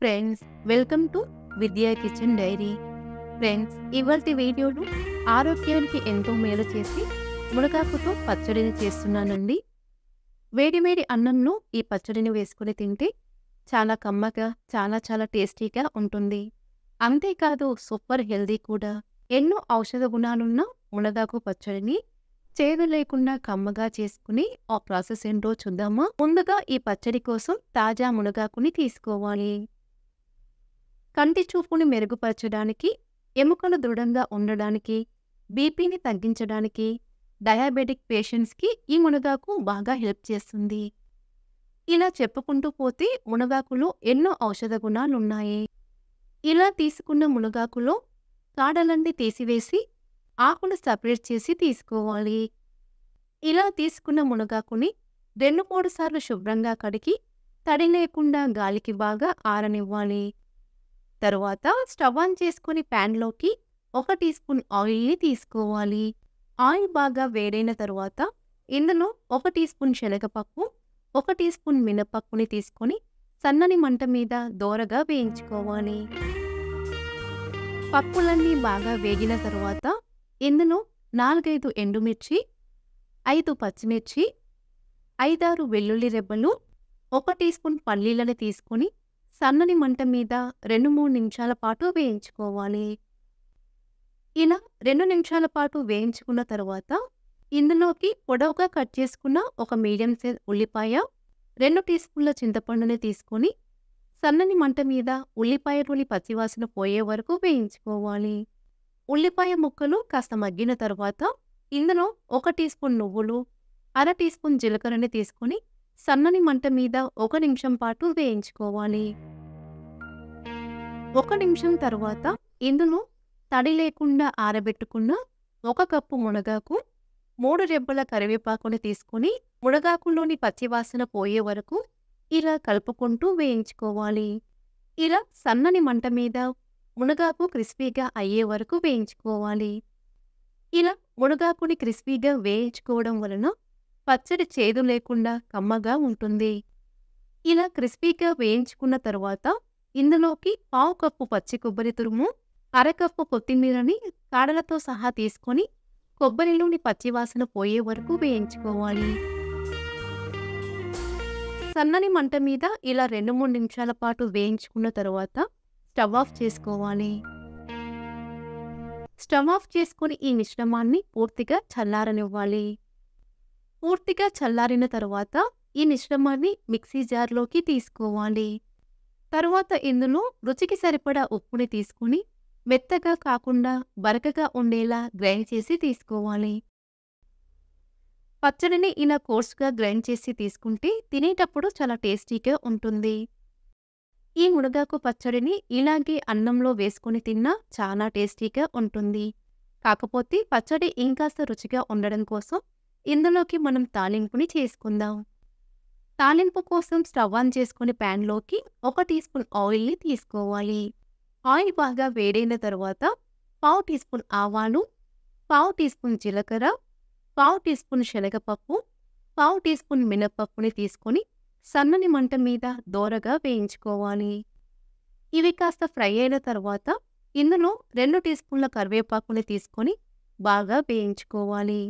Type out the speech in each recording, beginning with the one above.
Friends, welcome to విద్యా kitchen dairy. Friends, ఇవాల్టి వీడియోలో ఆరోగ్యానికి ఎంతో మేలు చేసి మునగాకుతో పచ్చడిని చేస్తున్నానండి. వేడివేడి అన్నంలో ఈ పచ్చడిని వేసుకుని తింటే చాలా కమ్మగా, చాలా టేస్టీగా ఉంటుంది. అంతేకాదు సూపర్ హెల్దీ కూడా. ఎన్నో ఔషధ గుణాలున్న మునగాకు పచ్చడిని చేదు లేకుండా కమ్మగా చేసుకుని ఆ ప్రాసెస్ ఏంటో చూద్దామా? ముందుగా ఈ పచ్చడి కోసం తాజా మునగాకుని తీసుకోవాలి. కంటి చూపుని మెరుగుపరచడానికి, ఎముకలు దృఢంగా ఉండడానికి, బీపీని తగ్గించడానికి, డయాబెటిక్ పేషెంట్స్కి ఈ మునగాకు బాగా హెల్ప్ చేస్తుంది. ఇలా చెప్పుకుంటూ పోతే మునగాకులో ఎన్నో ఔషధ గుణాలున్నాయి. ఇలా తీసుకున్న మునగాకులో కాడలన్నీ తీసివేసి ఆకును సపరేట్ చేసి తీసుకోవాలి. ఇలా తీసుకున్న మునగాకుని 2-3 సార్లు శుభ్రంగా కడిగి తడి లేకుండా గాలికి బాగా ఆరనివ్వాలి. తరువాత స్టవ్ ఆన్ చేసుకుని ప్యాన్లోకి 1 టీ స్పూన్ ఆయిల్ని తీసుకోవాలి. ఆయిల్ బాగా వేడైన తరువాత ఇందులో 1 టీ స్పూన్ శనగపప్పు, 1 టీ స్పూన్ మినపప్పుని తీసుకొని సన్నని మంట మీద దోరగా వేయించుకోవాలి. పప్పులన్నీ బాగా వేగిన తరువాత ఇందులో 4-5 ఎండుమిర్చి, 5 పచ్చిమిర్చి, 5-6 వెల్లుల్లి రెబ్బలు, 1 టీ స్పూన్ పల్లీలను తీసుకొని సన్నని మంట మీద 2-3 నిమిషాల పాటు వేయించుకోవాలి. ఇలా 2 నిమిషాల పాటు వేయించుకున్న తరువాత ఇందులోకి పొడవుగా కట్ చేసుకున్న ఒక మీడియం సైజ్ ఉల్లిపాయ, 2 టీ స్పూన్ల చింతపండుని తీసుకొని సన్నని మంట మీద ఉల్లిపాయలోని పచ్చివాసన పోయే వరకు వేయించుకోవాలి. ఉల్లిపాయ ముక్కలు కాస్త మగ్గిన తరువాత ఇందులో 1 టీ స్పూన్ నువ్వులు, 1/2 టీ స్పూన్ జీలకర్రని తీసుకొని సన్నని మంట మీద 1 నిమిషం పాటు వేయించుకోవాలి. 1 నిమిషం తర్వాత ఇందులో తడి లేకుండా ఆరబెట్టుకున్న 1 కప్పు మునగాకు, 3 రెబ్బల కరివేపాకుని తీసుకొని మునగాకులోని పచ్చివాసన పోయే వరకు ఇలా కలుపుకుంటూ వేయించుకోవాలి. ఇలా సన్నని మంట మీద మునగాకు క్రిస్పీగా అయ్యే వరకు వేయించుకోవాలి. ఇలా మునగాకుని క్రిస్పీగా వేయించుకోవడం వలన పచ్చడి చేదు లేకుండా కమ్మగా ఉంటుంది. ఇలా క్రిస్పీగా వేయించుకున్న తరువాత ఇందులోకి 1/2 కప్పు పచ్చి కొబ్బరి తురుము, 1/2 కప్పు కొత్తిమీరని కాడలతో సహా తీసుకొని కొబ్బరిలోని పచ్చివాసన పోయే వరకు వేయించుకోవాలి. సన్నని మంట మీద ఇలా 2-3 నిమిషాల పాటు వేయించుకున్న తరువాత స్టవ్ ఆఫ్ చేసుకోవాలి. స్టవ్ ఆఫ్ చేసుకుని ఈ మిశ్రమాన్ని పూర్తిగా చల్లారనివ్వాలి. పూర్తిగా చల్లారిన తరువాత ఈ మిశ్రమాన్ని మిక్సీ జార్లోకి తీసుకోవాలి. తరువాత ఇందులో రుచికి సరిపడా ఉప్పుని తీసుకుని మెత్తగా కాకుండా బరకగా ఉండేలా గ్రైండ్ చేసి తీసుకోవాలి. పచ్చడిని ఇలా కోర్సుగా గ్రైండ్ చేసి తీసుకుంటే తినేటప్పుడు చాలా టేస్టీగా ఉంటుంది. ఈ మునగాకు పచ్చడిని ఇలాగే అన్నంలో వేసుకొని తిన్నా చాలా టేస్టీగా ఉంటుంది. కాకపోతే పచ్చడి ఇంకాస్త రుచిగా ఉండడం కోసం ఇందులోకి మనం తాలింపుని చేసుకుందాం. తాలింపు కోసం స్టవ్ ఆన్ చేసుకుని ప్యాన్లోకి 1 టీ స్పూన్ ఆయిల్ని తీసుకోవాలి. ఆయిల్ బాగా వేడైన తరువాత 1/2 టీ స్పూన్ ఆవాలు, 1/2 టీ స్పూన్ జీలకర్ర, 1/2 టీ స్పూన్ శనగపప్పు, 1/2 టీ స్పూన్ మినపప్పుని తీసుకొని సన్నని మంట మీద దోరగా వేయించుకోవాలి. ఇవి కాస్త ఫ్రై అయిన తరువాత ఇందులో 2 టీ స్పూన్ల కరివేపాకుని తీసుకొని బాగా వేయించుకోవాలి.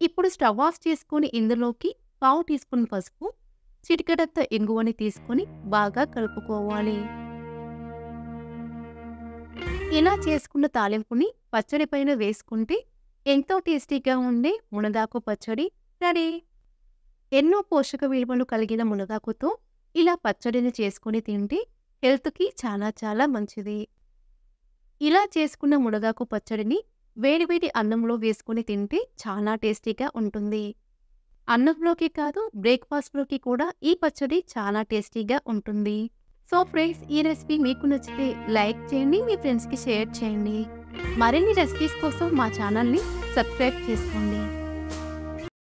ఇప్పుడు స్టవ్ ఆఫ్ చేసుకుని ఇందులోకి 1/2 టీ స్పూన్ పసుపు, చిటికెడంత ఇంగువని తీసుకొని బాగా కలుపుకోవాలి. ఇలా చేసుకున్న తాలింపుని పచ్చడి పైన వేసుకుంటే ఎంతో టేస్టీగా ఉండే మునగాకు పచ్చడి రెడీ. ఎన్నో పోషక విలువలు కలిగిన మునగాకుతో ఇలా పచ్చడిని చేసుకుని తింటే హెల్త్కి చాలా మంచిది. ఇలా చేసుకున్న మునగాకు పచ్చడిని వేడివేడి అన్నంలో వేసుకుని తింటే చాలా టేస్టీగా ఉంటుంది. అన్నంలోకి కాదు, బ్రేక్ఫాస్ట్లోకి కూడా ఈ పచ్చడి చాలా టేస్టీగా ఉంటుంది. సో ఫ్రెండ్స్, ఈ రెసిపీ మీకు నచ్చితే లైక్ చేయండి, మీ ఫ్రెండ్స్కి షేర్ చేయండి. మరిన్ని రెసిపీస్ కోసం మా ఛానల్ని సబ్స్క్రైబ్ చేసుకోండి.